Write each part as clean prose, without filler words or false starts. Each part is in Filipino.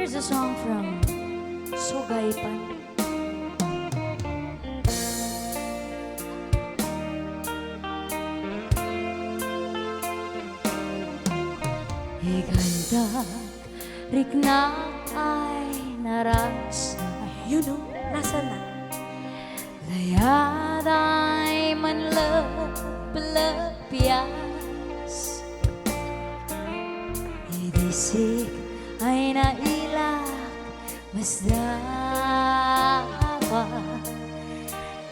Here's a song from Sugaypan. Igandag riknak ay narasa. Yun o, nasa na? Layad ay manlapyas. Idisik ay nailak mas dapat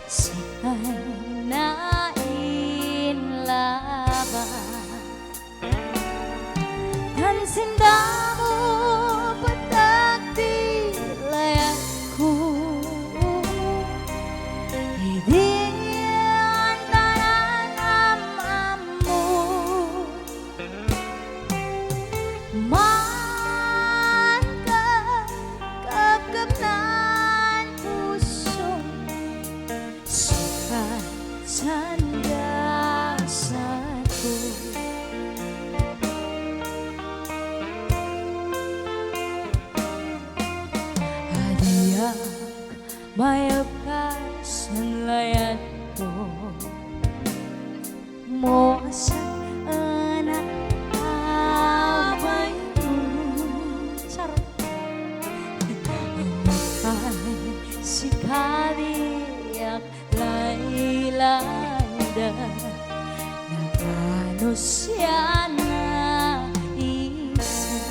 siya'y nainlaban. Tansinda mo patagdi layan ko. Hindi ang tanan mo. Man ka kapkapnan puso sukat sandasan ko. Hadiyak mayabkas ng layan ko mo sa anak abay mo. Sarap. Umukay si Kadiak Laylanda nagano siya na isip.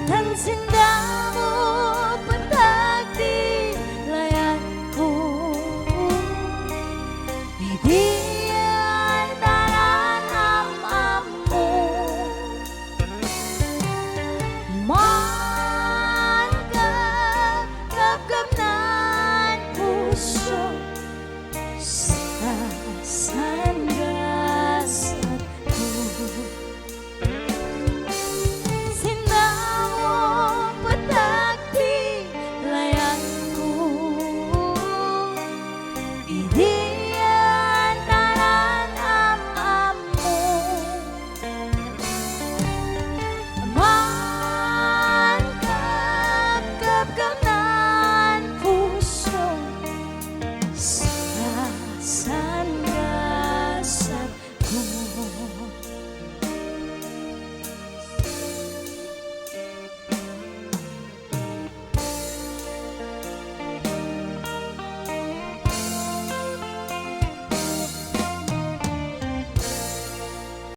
Tansinda mo patagdi layan ko. Hindi ang tanan mo. Man ka kapkapnan puso sa sandasan ko. Sinda mo patagdi layan ko. Hindi ang tanan mo. Man ka kapkapnan puso sa sandasan ko.